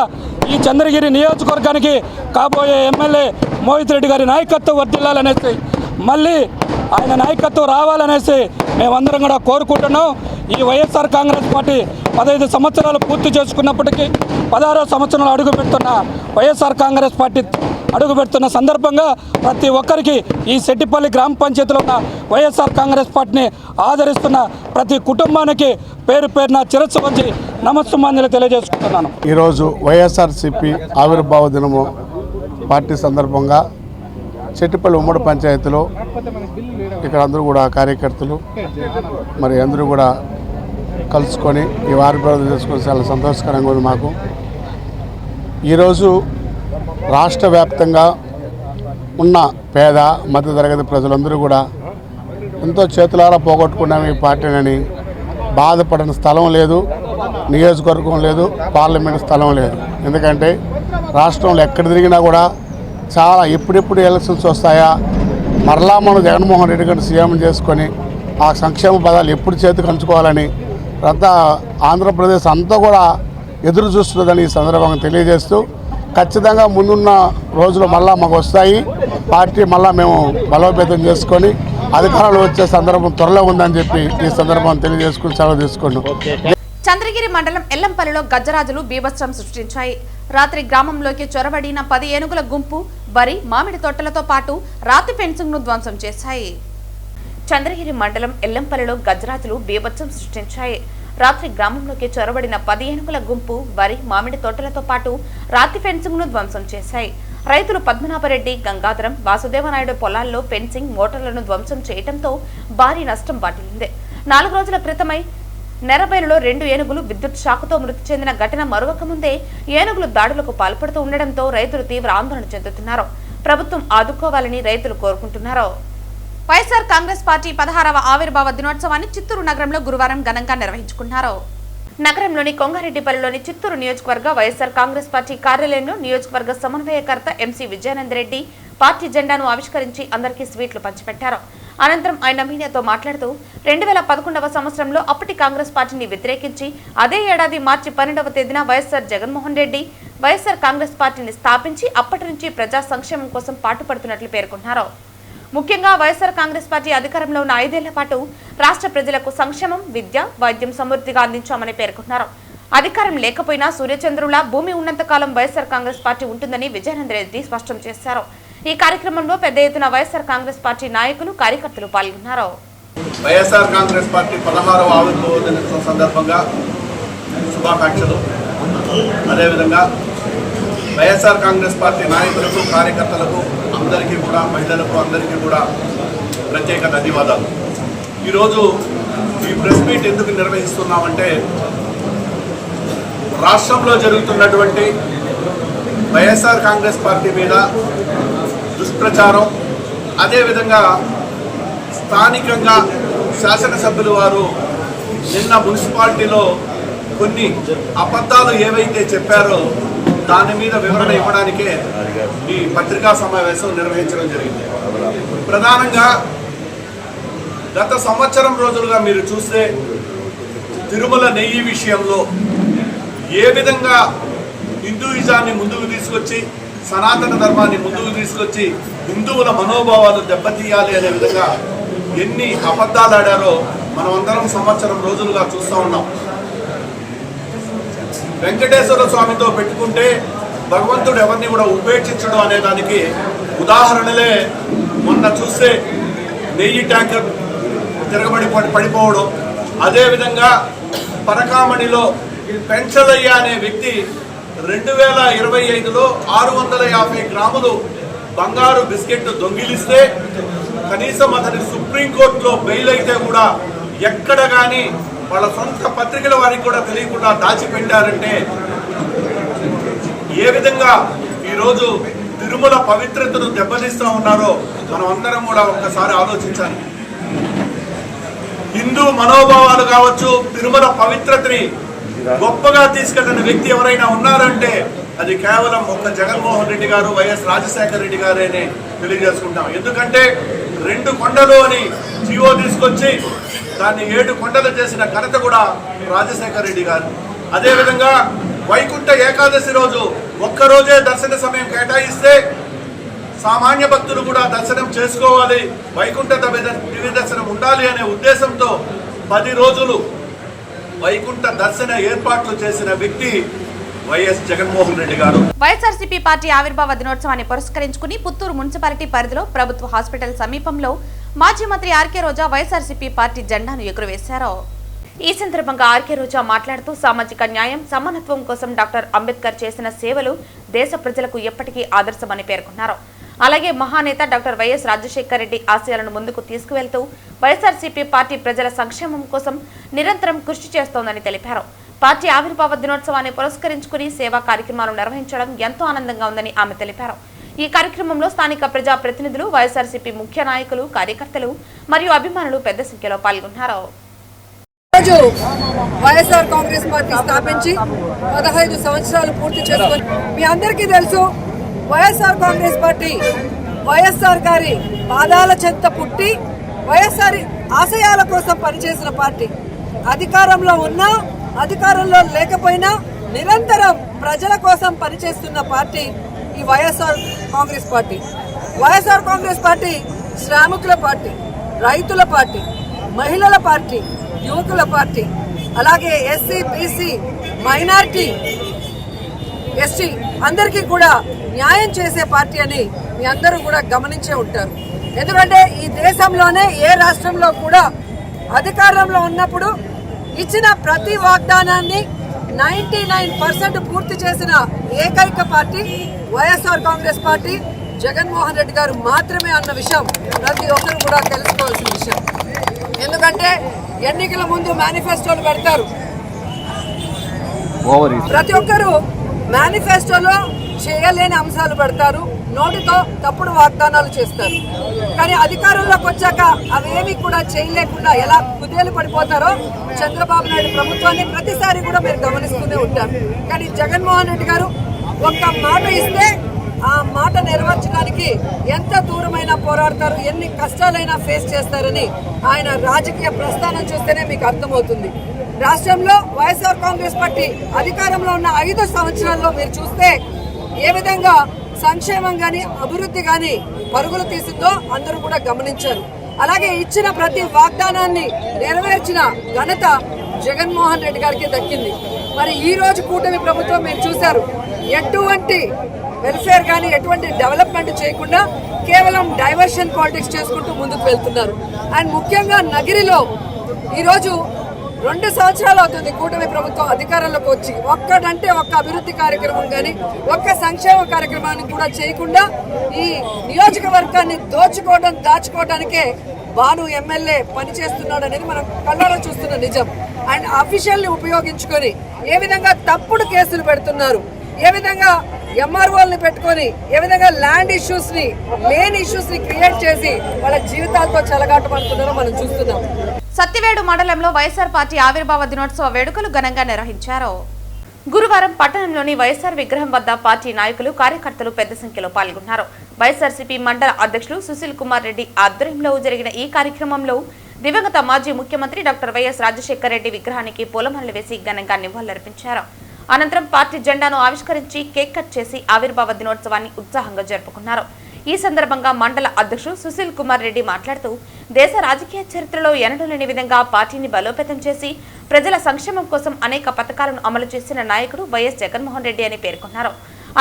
ఈ చంద్రగిరి నియోజకవర్గానికి కాబోయే ఎమ్మెల్యే మోహిత్ రెడ్డి గారి నాయకత్వం వర్ధిల్లాలనేసి మళ్ళీ ఆయన నాయకత్వం రావాలనేసి మేమందరం కూడా కోరుకుంటున్నాం. ఈ వైఎస్ఆర్ కాంగ్రెస్ పార్టీ 15 సంవత్సరాలు పూర్తి చేసుకున్నప్పటికీ 16వ సంవత్సరంలో అడుగుపెడుతున్న వైఎస్ఆర్ కాంగ్రెస్ పార్టీ అడుగుపెడుతున్న సందర్భంగా ప్రతి ఒక్కరికి ఈ సెట్టిపల్లి గ్రామ పంచాయతీలో ఉన్న వైఎస్ఆర్ కాంగ్రెస్ పార్టీని ఆదరిస్తున్న ప్రతి కుటుంబానికి పేరు పేరున శిరస్సు వంచి నమస్సుమాంజలి తెలియజేసుకుంటున్నాను. ఈరోజు వైఎస్ఆర్సీపీ ఆవిర్భావ దినము పార్టీ సందర్భంగా చెట్టిపల్లి ఉమ్మడి పంచాయతీలో ఇక్కడ అందరూ కూడా కార్యకర్తలు మరి అందరూ కూడా కలుసుకొని ఈ ఆవిర్భావం చేసుకొని చాలా సంతోషకరంగా ఉంది మాకు. ఈరోజు రాష్ట్ర వ్యాప్తంగా ఉన్న పేద మధ్యతరగతి ప్రజలందరూ కూడా ఎంతో చేతులారా పోగొట్టుకున్నాము ఈ పార్టీని, బాధపడిన స్థలం లేదు, నియోజకవర్గం లేదు, పార్లమెంట్ స్థలం లేదు. ఎందుకంటే రాష్ట్రంలో ఎక్కడ తిరిగినా కూడా చాలా ఎప్పుడెప్పుడు ఎలక్షన్స్ వస్తాయా, మరలా మనం జగన్మోహన్ రెడ్డి గారిని సీఎం చేసుకొని ఆ సంక్షేమ పదాలు ఎప్పుడు చేతికి అంచుకోవాలని అంతా ఆంధ్రప్రదేశ్ అంతా కూడా ఎదురు చూస్తున్నదని ఈ సందర్భంగా తెలియజేస్తూ ఖచ్చితంగా ముందున్న రోజులు మళ్ళా మాకు వస్తాయి, పార్టీ మళ్ళా మేము బలోపేతం చేసుకొని అధికారంలో వచ్చే సందర్భం త్వరలో ఉందని చెప్పి ఈ సందర్భం తెలియజేసుకుని సెలవు తీసుకున్నాం. చంద్రగిరి మండలం ఎల్లంపల్లిలో గజరాజులు బీభత్సం సృష్టించాయి. రాత్రి గ్రామంలోకి చొరబడిన 10 ఏనుగుల గుంపు వరి మామిడి తోటలతో పాటు రాతి ఫెన్సింగ్ ను ధ్వంసం చేశాయి. చంద్రగిరి మండలం ఎల్లంపల్లిలో గజరాజులు బీభత్సం సృష్టించాయి. రాత్రి గ్రామంలోకి చొరబడిన 10 ఏనుగుల గుంపు వరి మామిడి తోటలతో పాటు రాతి ఫెన్సింగ్ ను ధ్వంసం చేశాయి. రైతులు పద్మనాభరెడ్డి, గంగాధరం, వాసుదేవనాయుడు పొలాల్లో ఫెన్సింగ్ మోటార్లను ధ్వంసం చేయడంతో భారీ నష్టం వాటిల్లింది. 4 రోజుల క్రితమై నెరబైలులో 2 ఏనుగులు విద్యుత్ షాకుతో మృతి చెందిన ఘటన మరొక ముందే ఏనుగులు దాడులకు పాల్పడుతూ ఉండడంతో రైతులు తీవ్ర ఆందోళన చెందుతున్నారు. ప్రభుత్వం ఆదుకోవాలని రైతులు కోరుకుంటున్నారు. వైఎస్ఆర్ కాంగ్రెస్ పార్టీ 16వ ఆవిర్భావ దినోత్సవాన్ని చిత్తూరు నగరంలో గురువారం ఘనంగా నిర్వహించుకున్నారు. నగరంలోని కొంగారెడ్డిపల్లిలోని చిత్తూరు నియోజకవర్గ వైఎస్ఆర్ కాంగ్రెస్ పార్టీ కార్యాలయంలో నియోజకవర్గ సమన్వయకర్త ఎంసీ విజయానంద్ రెడ్డి పార్టీ జెండాను ఆవిష్కరించి అందరికీ స్వీట్లు పంచిపెట్టారు. అనంతరం ఆయన మీడియాతో మాట్లాడుతూ 2011వ సంవత్సరంలో అప్పటి కాంగ్రెస్ పార్టీని వ్యతిరేకించి అదే ఏడాది మార్చి 12వ తేదీన వైఎస్ఆర్ జగన్మోహన్ రెడ్డి వైఎస్ఆర్ కాంగ్రెస్ పార్టీని స్థాపించి అప్పటి నుంచి ప్రజా సంక్షేమం కోసం పాటుపడుతున్నట్లు పేర్కొన్నారు. ముఖ్యంగా వైఎస్ఆర్ కాంగ్రెస్ పార్టీ అధికారంలో ఉన్న 5 ఏళ్ల పాటు రాష్ట్ర ప్రజలకు సంక్షేమం, విద్య, వైద్యం సమృద్ధిగా అందించామని పేర్కొన్నారు. అధికారం లేకపోయినా సూర్యచంద్రుల భూమి ఉన్నంతకాలం వైఎస్ఆర్ కాంగ్రెస్ పార్టీ ఉంటుందని విజయానంద్ రెడ్డి స్పష్టం చేశారు. ఈ కార్యక్రమంలో పెద్ద ఎత్తున వైఎస్ఆర్ కాంగ్రెస్ పార్టీ నాయకులు కార్యకర్తలు పాల్గొన్నారు. వైఎస్ఆర్ కాంగ్రెస్ పార్టీ 16వ ఆవిర్భావ దినోత్సవం సందర్భంగా శుభాకాంక్షలు. అదేవిధంగా వైఎస్ఆర్ కాంగ్రెస్ పార్టీ నాయకులకు, కార్యకర్తలకు, అందరికీ కూడా, మహిళలకు అందరికీ కూడా ప్రత్యేక ధన్యవాదాలు. ఈరోజు ఈ ప్రెస్ మీట్ ఎందుకు నిర్వహిస్తున్నామంటే రాష్ట్రంలో జరుగుతున్నటువంటి వైఎస్ఆర్ కాంగ్రెస్ పార్టీ మీద దుష్ప్రచారం, అదేవిధంగా స్థానికంగా శాసనసభ్యులు వారు నిన్న మున్సిపాలిటీలో కొన్ని అబద్ధాలు ఏవైతే చెప్పారో దాని మీద వివరణ ఇవ్వడానికే ఈ పత్రికా సమావేశం నిర్వహించడం జరిగింది. ప్రధానంగా గత సంవత్సరం రోజులుగా మీరు చూస్తే తిరుమల నెయ్యి విషయంలో ఏ విధంగా హిందూయిజాన్ని ముందుకు తీసుకొచ్చి, సనాతన ధర్మాన్ని ముందుకు తీసుకొచ్చి హిందువుల మనోభావాలు దెబ్బతీయాలి అనే విధంగా ఎన్ని అబద్ధాలు ఆడారో మనం అందరం సంవత్సరం రోజులుగా చూస్తూ ఉన్నాం. వెంకటేశ్వర స్వామితో పెట్టుకుంటే భగవంతుడు ఎవరిని కూడా ఉపేక్షించడం అనే దానికి ఉదాహరణలే మొన్న చూస్తే నెయ్యి ట్యాంకర్ తిరగబడి పడిపోవడం, అదేవిధంగా పరకామణిలో పెంచలయ్య అనే వ్యక్తి 2025లో 650 గ్రాములు బంగారు బిస్కెట్ దొంగిలిస్తే కనీసం అతని సుప్రీంకోర్టులో బెయిల్ అయితే కూడా ఎక్కడ కానీ వాళ్ళ సొంత పత్రికల వారికి కూడా తెలియకుండా దాచిపెట్టారంటే ఏ విధంగా ఈరోజు తిరుమల పవిత్రతను దెబ్బతీస్తూ ఉన్నారో మనం అందరం కూడా ఒక్కసారి ఆలోచించాలి. హిందూ మనోభావాలు కావచ్చు, తిరుమల పవిత్రతని గొప్పగా తీసుకెళ్లిన వ్యక్తి ఎవరైనా ఉన్నారంటే అది కేవలం ఒక్క జగన్మోహన్ రెడ్డి గారు, వైఎస్ రాజశేఖర రెడ్డి గారేనే తెలియజేసుకుంటాం. ఎందుకంటే 2 కొండలు అని జీవో తీసుకొచ్చి దాన్ని 7 కొండలు చేసిన ఘనత కూడా రాజశేఖర రెడ్డి గారు. అదేవిధంగా వైకుంఠ ఏకాదశి రోజు ఒక్కరోజే దర్శన సమయం కేటాయిస్తే సామాన్య భక్తులు కూడా దర్శనం చేసుకోవాలి, వైకుంఠ దివ్య దర్శనం ఉండాలి అనే ఉద్దేశంతో 10 రోజులు వైకుంఠ దర్శన ఏర్పాట్లు చేసిన వ్యక్తి వైఎస్ జగన్మోహన్ రెడ్డి గారు. వైఎస్ఆర్సీపీ పార్టీ ఆవిర్భావ దినోత్సవాన్ని పురస్కరించుకుని పుత్తూరు మున్సిపాలిటీ పరిధిలో ప్రభుత్వ హాస్పిటల్ సమీపంలో మాజీ మంత్రి ఆర్కే రోజా వైఎస్ఆర్సీపీ పార్టీ జెండాను ఎగురవేశారు. ఈ సందర్భంగా ఆర్కే రోజా మాట్లాడుతూ సామాజిక న్యాయం, సమానత్వం కోసం డాక్టర్ అంబేద్కర్ చేసిన సేవలు దేశ ప్రజలకు ఎప్పటికీ ఆదర్శమని పేర్కొన్నారు. అలాగే మహానేత డాక్టర్ వైఎస్ రాజశేఖర రెడ్డి ఆశయాలను ముందుకు తీసుకువెళ్తూ వైఎస్ఆర్సీపీ పార్టీ ప్రజల సంక్షేమం కోసం నిరంతరం కృషి చేస్తోందని తెలిపారు. పార్టీ ఆవిర్భావ దినోత్సవాన్ని పురస్కరించుకుని సేవా కార్యక్రమాలు నిర్వహించడం ఎంతో ఆనందంగా ఉందని ఆమె తెలిపారు. ఈ కార్యక్రమంలో స్థానిక ప్రజా ప్రతినిధులు, వైఎస్ఆర్సీపీ ముఖ్య నాయకులు, కార్యకర్తలు మరియు అభిమానులు పెద్ద సంఖ్యలో పాల్గొన్నారు. వైఎస్ఆర్ కాంగ్రెస్ పార్టీ స్థాపించి 15 సంవత్సరాలు పూర్తి చేసుకొని మీ అందరికీ తెలుసు, వైఎస్ఆర్ కాంగ్రెస్ పార్టీ వైఎస్ఆర్ గారి పాదాల చెంత పుట్టి వైఎస్ఆర్ ఆశయాల కోసం పనిచేసిన పార్టీ. అధికారంలో ఉన్నా, అధికారంలో లేకపోయినా నిరంతరం ప్రజల కోసం పనిచేస్తున్న పార్టీ ఈ వైఎస్ఆర్ కాంగ్రెస్ పార్టీ. వైఎస్ఆర్ కాంగ్రెస్ పార్టీ శ్రామికుల పార్టీ, రైతుల పార్టీ, మహిళల పార్టీ, యువకుల పార్టీ, అలాగే ఎస్సీ, బీసీ, మైనారిటీ, ఎస్టీ అందరికీ కూడా న్యాయం చేసే పార్టీ అని మీ అందరూ కూడా గమనించే ఉంటారు. ఎందుకంటే ఈ దేశంలోనే ఏ రాష్ట్రంలో కూడా అధికారంలో ఉన్నప్పుడు ఇచ్చిన ప్రతి వాగ్దానాన్ని 99% పూర్తి చేసిన ఏకైక పార్టీ వైఎస్ఆర్ కాంగ్రెస్ పార్టీ, జగన్మోహన్ రెడ్డి గారు మాత్రమే అన్న విషయం ప్రతి ఒక్కరు కూడా తెలుసుకోవాల్సిన విషయం. ఎందుకంటే ఎన్నికల ముందు మేనిఫెస్టోలు పెడతారు, ప్రతి ఒక్కరు మేనిఫెస్టోలో చేయలేని అంశాలు పెడతారు, నోటితో తప్పుడు వాగ్దానాలు చేస్తారు. కానీ అధికారంలోకి వచ్చాక అవేమీ కూడా చేయలేకుండా ఎలా కుదేలు పడిపోతారో చంద్రబాబు నాయుడు ప్రభుత్వాన్ని ప్రతిసారి కూడా మీరు గమనిస్తూనే ఉంటారు. కానీ జగన్మోహన్ రెడ్డి గారు ఒక్క మాట ఇస్తే ఆ మాట నెరవేర్చడానికి ఎంత దూరమైనా పోరాడతారు, ఎన్ని కష్టాలైనా ఫేస్ చేస్తారని ఆయన రాజకీయ ప్రస్థానం చూస్తేనే మీకు అర్థమవుతుంది. రాష్ట్రంలో వైఎస్ఆర్ కాంగ్రెస్ పార్టీ అధికారంలో ఉన్న 5 సంవత్సరాల్లో మీరు చూస్తే ఏ విధంగా సంక్షేమం కానీ అభివృద్ధి కానీ పరుగులు తీసిందో అందరూ కూడా గమనించారు. అలాగే ఇచ్చిన ప్రతి వాగ్దానాన్ని నెరవేర్చిన ఘనత జగన్మోహన్ రెడ్డి గారికి దక్కింది. మరి ఈ రోజు కూటమి ప్రభుత్వం మీరు చూశారు, ఎటువంటి వెల్ఫేర్ కానీ ఎటువంటి డెవలప్మెంట్ చేయకుండా కేవలం డైవర్షన్ పాలిటిక్స్ చేసుకుంటూ ముందుకు వెళ్తున్నారు. అండ్ ముఖ్యంగా నగిరిలో ఈరోజు 2 సంవత్సరాలు అవుతుంది కూటమి ప్రభుత్వం అధికారంలోకి వచ్చి, ఒక్కటంటే ఒక్క అభివృద్ధి కార్యక్రమం కానీ ఒక్క సంక్షేమ కార్యక్రమాన్ని కూడా చేయకుండా ఈ నియోజకవర్గాన్ని దాచుకోవడానికే బాను ఎమ్మెల్యే పనిచేస్తున్నాడు అనేది మనం కళ్ళారా చూస్తున్న నిజం. అండ్ అఫీషియల్ని ఉపయోగించుకొని ఏ విధంగా తప్పుడు కేసులు పెడుతున్నారు, ఏ విధంగా ఎంఆర్ఓల్ని పెట్టుకొని ఏ విధంగా ల్యాండ్ ఇష్యూస్ని లేని ఇష్యూస్ని క్రియేట్ చేసి వాళ్ళ జీవితాలతో చెలగాటమనుకున్నారో మనం చూస్తున్నాం. సత్యవేడు మండలంలో వైఎస్ఆర్ పార్టీ ఆవిర్భావ దినోత్సవ వేడుకలు ఘనంగా నిర్వహించారు. గురువారం పట్టణంలోని వైఎస్ఆర్ విగ్రహం వద్ద పార్టీ నాయకులు కార్యకర్తలు పెద్ద సంఖ్యలో పాల్గొన్నారు. వైఎస్ఆర్సీపీ మండల అధ్యక్షులు సుశీల్ కుమార్ రెడ్డి ఆధ్వర్యంలో జరిగిన ఈ కార్యక్రమంలో దివంగత మాజీ ముఖ్యమంత్రి డాక్టర్ వైఎస్ రాజశేఖర రెడ్డి విగ్రహానికి పూలమాలలు వేసి ఘనంగా నివాళులర్పించారు. అనంతరం పార్టీ జెండాను ఆవిష్కరించి కేక్ కట్ చేసి ఆవిర్భావ దినోత్సవాన్ని ఉత్సాహంగా జరుపుకున్నారు. ఈ సందర్భంగా మండల అధ్యక్షుడు సుశీల్ కుమార్ రెడ్డి మాట్లాడుతూ దేశ రాజకీయ చరిత్రలో ఎన్నడూ లేని విధంగా పార్టీని బలోపేతం చేసి ప్రజల సంక్షేమం కోసం అనేక పథకాలను అమలు చేసిన నాయకుడు వైఎస్ జగన్మోహన్ రెడ్డి అని పేర్కొన్నారు.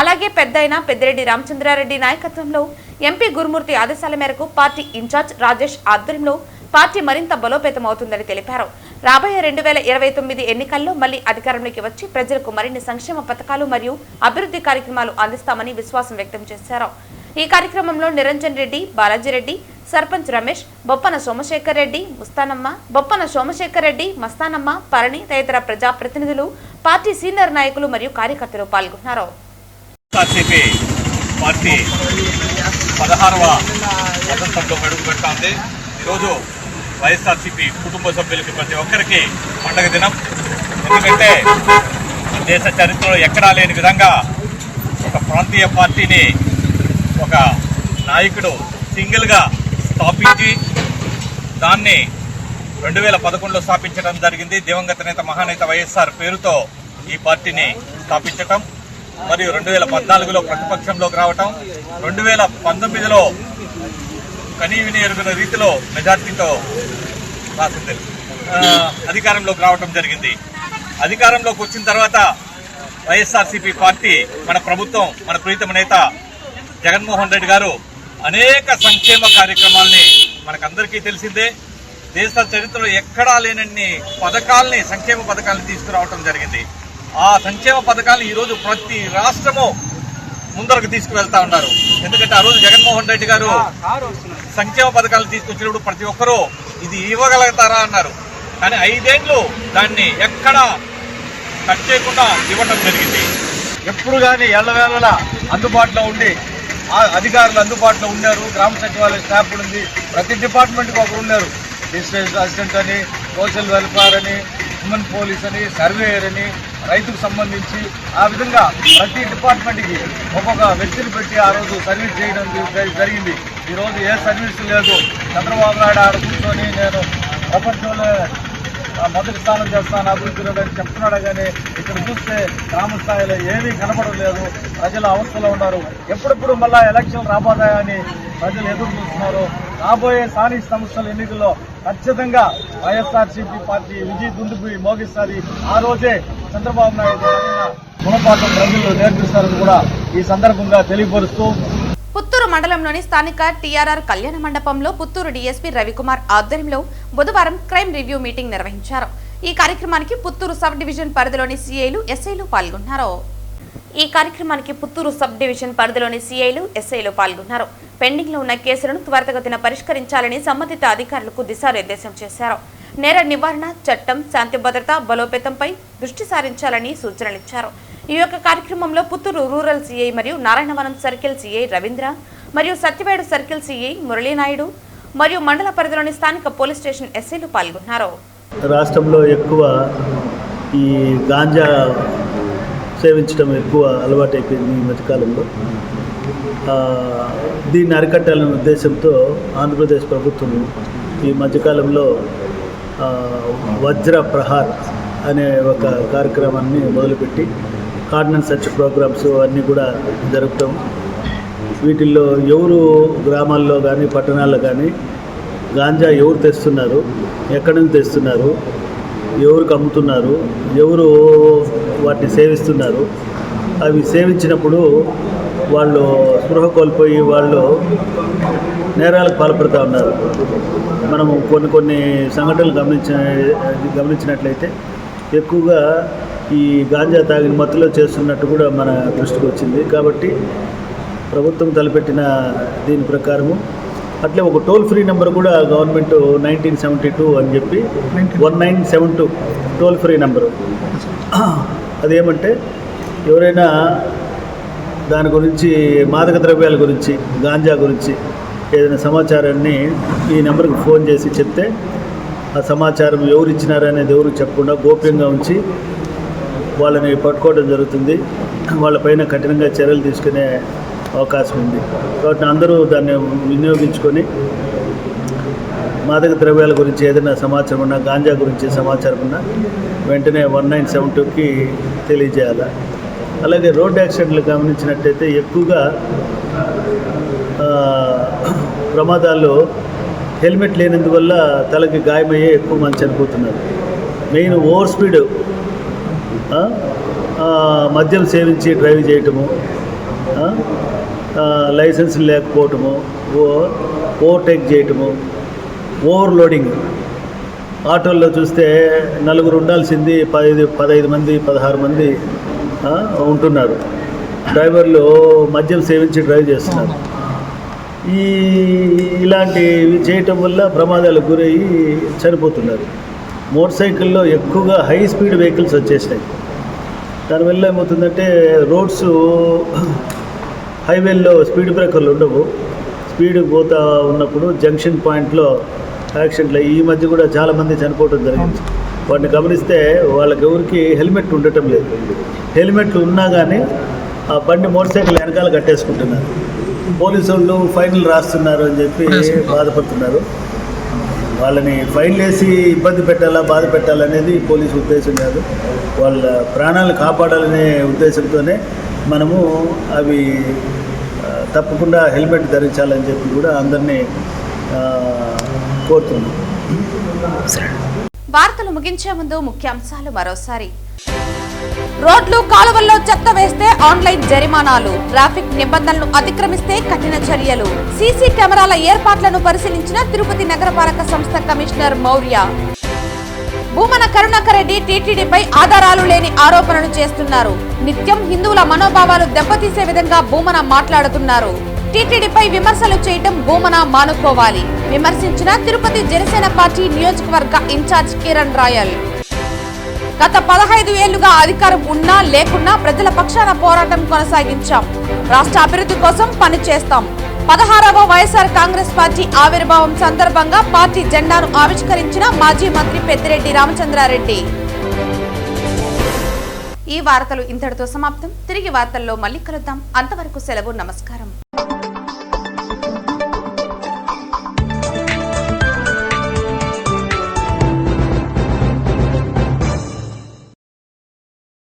అలాగే పెద్దయిన పెద్దిరెడ్డి రామచంద్రారెడ్డి నాయకత్వంలో ఎంపీ గురుమూర్తి ఆదేశాల మేరకు పార్టీ ఇన్ఛార్జ్ రాజేష్ ఆధ్వర్యంలో పార్టీ మరింత బలోపేతం అవుతుందని తెలిపారు. రాబోయే 2029 ఎన్నికల్లో మళ్లీ అధికారంలోకి వచ్చి ప్రజలకు మరిన్ని సంక్షేమ పథకాలు మరియు అభివృద్ధి కార్యక్రమాలు అందిస్తామని విశ్వాసం వ్యక్తం చేశారు. ఈ కార్యక్రమంలో నిరంజన్ రెడ్డి, బాలాజీరెడ్డి, సర్పంచ్ రమేష్, బొప్పన సోమశేఖర్ రెడ్డి, మస్తానమ్మ, పరణి తదితర ప్రజా ప్రతినిధులు, పార్టీ సీనియర్ నాయకులు మరియు కార్యకర్తలు పాల్గొన్నారు. పార్టీ 16వ వసంతంలో అడుగు పెడుతోంది. ఈరోజు వైఎస్ఆర్సీపీ కుటుంబ సభ్యులకి ప్రతి ఒక్కరికి పండగ దినం. ఎందుకంటే దేశ చరిత్రలో ఎక్కడా లేని విధంగా ఒక ప్రాంతీయ పార్టీని ఒక నాయకుడు సింగిల్గా స్థాపించి దాన్ని 2011లో స్థాపించడం జరిగింది. దివంగత నేత మహానేత వైఎస్ఆర్ పేరుతో ఈ పార్టీని స్థాపించటం మరియు 2014లో ప్రతిపక్షంలోకి రావటం, 2019లో కనీవిని ఎరుగిన రీతిలో మెజార్టీతో అధికారంలోకి రావటం జరిగింది. అధికారంలోకి వచ్చిన తర్వాత వైఎస్ఆర్సీపీ పార్టీ, మన ప్రభుత్వం, మన ప్రీతమ నేత జగన్మోహన్ రెడ్డి గారు అనేక సంక్షేమ కార్యక్రమాల్ని మనకందరికీ తెలిసిందే. దేశ చరిత్రలో ఎక్కడా లేనన్ని పథకాల్ని, సంక్షేమ పథకాలను తీసుకురావటం జరిగింది. ఆ సంక్షేమ పథకాలను ఈరోజు ప్రతి రాష్ట్రము ముందరకు తీసుకువెళ్తా ఉన్నారు. ఎందుకంటే ఆ రోజు జగన్మోహన్ రెడ్డి గారు సంక్షేమ పథకాలను తీసుకొచ్చినప్పుడు ప్రతి ఒక్కరూ ఇది ఇవ్వగలుగుతారా అన్నారు. కానీ 5 ఏళ్ళు దాన్ని ఎక్కడా కట్ చేయకుండా ఇవ్వటం జరిగింది. ఎప్పుడు కానీ ఎల్లవేళలా అందుబాటులో ఉండి అధికారులు అందుబాటులో ఉన్నారు. గ్రామ సచివాలయ స్టాఫ్ ఉంది, ప్రతి డిపార్ట్మెంట్కి ఒకరు ఉన్నారు. డిస్ట్రిక్ట్ అసిస్టెంట్ అని, సోషల్ వెల్ఫేర్ అని, హ్యూమన్ పోలీస్ అని, సర్వేయర్ అని, రైతుకు సంబంధించి ఆ విధంగా ప్రతి డిపార్ట్మెంట్కి ఒక్కొక్క వ్యక్తిని పెట్టి ఆ రోజు సర్వీస్ చేయడం జరిగింది. ఈరోజు ఏ సర్వీస్ లేదు. చంద్రబాబు నాయుడు ఆడ కూర్చొని నేను ప్రపంచంలో మొదటి స్థానం చేస్తాను, అభివృద్ధిలో అని చెప్తున్నాడు. కానీ ఇక్కడ చూస్తే గ్రామ స్థాయిలో ఏమీ కనపడలేదు. ప్రజలు అవస్థలో ఉన్నారు. ఎప్పుడెప్పుడు మళ్ళా ఎలక్షన్ రాబోతాయని ప్రజలు ఎదురు చూస్తున్నారు. రాబోయే స్థానిక సంస్థల ఎన్నికల్లో ఖచ్చితంగా వైఎస్ఆర్సీపీ పార్టీ విజయ దుందుకు మోగిస్తుంది. ఆ రోజే చంద్రబాబు నాయుడు గుణపాఠం ప్రజలు నేర్పిస్తారని కూడా ఈ సందర్భంగా తెలియపరుస్తూ, పుత్తూరు మండలంలోని స్థానిక టీఆర్ఆర్ కళ్యాణ మండపంలో పుత్తూరు డీఎస్పీ రవికుమార్ ఆధ్వర్యంలో బుధవారం క్రైమ్ రివ్యూ మీటింగ్ నిర్వహించారు. ఈ కార్యక్రమానికి పుత్తూరు సబ్ డివిజన్ పరిధిలోని సీఐలు, ఎస్ఐలు పాల్గొన్నారు. పెండింగ్ లో ఉన్న కేసులను త్వరితగతిన పరిష్కరించాలని సంబంధిత అధికారులకు దిశానిర్దేశం చేశారు. నేర నివారణ చట్టం, శాంతి భద్రత బలోపేతంపై దృష్టి సారించాలని సూచనలిచ్చారు. ఈ యొక్క కార్యక్రమంలో పుత్తూరు రూరల్ సీఐ మరియు నారాయణవనం సర్కిల్ సీఐ రవీంద్ర మరియు సత్యవేడు సర్కిల్ సీఐ మురళీనాయుడు మరియు మండల పరిధిలోని స్థానిక పోలీస్ స్టేషన్ ఎస్ఐలు పాల్గొన్నారు. రాష్ట్రంలో ఎక్కువ ఈ గాంజా సేవించడం ఎక్కువ అలవాటైపోయింది ఈ మధ్యకాలంలో. దీన్ని అరికట్టాలనే ఉద్దేశంతో ఆంధ్రప్రదేశ్ ప్రభుత్వం ఈ మధ్యకాలంలో వజ్ర ప్రహార్ అనే ఒక కార్యక్రమాన్ని మొదలుపెట్టి కార్డినెన్స్ సెర్చ్ ప్రోగ్రామ్స్ అన్నీ కూడా జరుపుతాం. వీటిల్లో ఎవరు గ్రామాల్లో కానీ పట్టణాల్లో కానీ గాంజా ఎవరు తెస్తున్నారు, ఎక్కడి నుంచి తెస్తున్నారు, ఎవరికి అమ్ముతున్నారు, ఎవరు వాటిని సేవిస్తున్నారు, అవి సేవించినప్పుడు వాళ్ళు స్పృహ కోల్పోయి వాళ్ళు నేరాలకు పాల్పడుతూ ఉన్నారు. మనము కొన్ని సంఘటనలు గమనించినట్లయితే ఎక్కువగా ఈ గాంజా తాగిన మత్తులో చేస్తున్నట్టు కూడా మన దృష్టికి వచ్చింది. కాబట్టి ప్రభుత్వం తలపెట్టిన దీని ప్రకారము అట్లే ఒక టోల్ ఫ్రీ నెంబర్ కూడా గవర్నమెంట్ 1972 అని చెప్పి 1972 టోల్ ఫ్రీ నెంబరు. అదేమంటే ఎవరైనా దాని గురించి మాదక ద్రవ్యాల గురించి గాంజా గురించి ఏదైనా సమాచారాన్ని ఈ నెంబర్కి ఫోన్ చేసి చెప్తే ఆ సమాచారం ఎవరు ఇచ్చినారనేది ఎవరు చెప్పకుండా గోప్యంగా ఉంచి వాళ్ళని పట్టుకోవడం జరుగుతుంది. వాళ్ళపైన కఠినంగా చర్యలు తీసుకునే అవకాశం ఉంది. కాబట్టి అందరూ దాన్ని వినియోగించుకొని మాదక ద్రవ్యాల గురించి ఏదైనా సమాచారం ఉన్నా, గాంజా గురించి సమాచారం ఉన్నా వెంటనే 1972కి తెలియజేయాలి. అలాగే రోడ్ యాక్సిడెంట్లు గమనించినట్టయితే ఎక్కువగా ప్రమాదాల్లో హెల్మెట్ లేనందువల్ల తలకి గాయమయ్యే ఎక్కువ మంది చనిపోతున్నారు. మెయిన్ ఓవర్ స్పీడ్, మద్యం సేవించి డ్రైవ్ చేయటము, లైసెన్స్ లేకపోవటము, ఓవర్టేక్ చేయటము, ఓవర్లోడింగ్. ఆటోల్లో చూస్తే 4 ఉండాల్సింది 15 మంది 16 మంది ఉంటున్నారు. డ్రైవర్లు మద్యం సేవించి డ్రైవ్ చేస్తున్నారు. ఇలాంటివి చేయటం వల్ల ప్రమాదాలకు గురయ్యి చనిపోతున్నారు. మోటార్ సైకిల్లో ఎక్కువగా హై స్పీడ్ వెహికల్స్ వచ్చేసినాయి. దానివల్ల ఏమవుతుందంటే రోడ్స్ హైవేల్లో స్పీడ్ బ్రేకర్లు ఉండవు. స్పీడ్ పోతా ఉన్నప్పుడు జంక్షన్ పాయింట్లో యాక్సిడెంట్లు ఈ మధ్య కూడా చాలామంది చనిపోవడం జరిగింది. వాటిని గమనిస్తే వాళ్ళకి ఎవరికి హెల్మెట్ ఉండటం లేదు. హెల్మెట్లు ఉన్నా కానీ ఆ బండి మోటార్ సైకిల్ వెనకాల కట్టేసుకుంటున్నారు. పోలీసు వాళ్ళు ఫైన్లు రాస్తున్నారు అని చెప్పి బాధపడుతున్నారు. వాళ్ళని ఫైన్లు వేసి ఇబ్బంది పెట్టాలా, బాధ పెట్టాలనేది పోలీసు ఉద్దేశం కాదు. వాళ్ళ ప్రాణాలను కాపాడాలనే ఉద్దేశంతోనే మనము అవి తప్పకుండా హెల్మెట్ ధరించాలని చెప్పి కూడా అందరినీ కోరుతున్నాం. వార్తలు ముగించే ముందు ముఖ్యాంశాలు మరోసారి. రోడ్లు కాలువల్లో చెత్త వేస్తే ఆన్లైన్ జరిమానాలు, ట్రాఫిక్ నిబంధనలను అతిక్రమిస్తే కఠిన చర్యలు. సీసీ కెమెరాల ఏర్పాట్లను పరిశీలించిన తిరుపతి నగరపాలక సంస్థ కమిషనర్ మౌర్య. భూమన కరుణాకర్ రెడ్డి టీటీడీపై ఆధారాలు లేని ఆరోపణలు చేస్తున్నారు. నిత్యం హిందువుల మనోభావాలు దెబ్బతీసే విధంగా భూమన మాట్లాడుతున్నారు. టీటీడీపై విమర్శలు చేయటం భూమన మానుకోవాలి. విమర్శించిన తిరుపతి జనసేన పార్టీ నియోజకవర్గ ఇన్ఛార్జ్ కిరణ్ రాయల్. గత 15 ఏళ్లుగా అధికారం ఉన్నా లేకున్నా ప్రజల పక్షాన పోరాటం కొనసాగించాం. రాష్ట్ర అభివృద్ధి కోసం పనిచేస్తాం. 16వ వైఎస్ఆర్ కాంగ్రెస్ పార్టీ ఆవిర్భావం సందర్భంగా పార్టీ జెండాను ఆవిష్కరించిన మాజీ మంత్రి పెద్దిరెడ్డి రామచంద్రారెడ్డి. ఈ వార్తలు ఇంతటితో సమాప్తం. తిరిగి వార్తల్లో మళ్ళీ కలుద్దాం. అంతవరకు సెలవు. నమస్కారం.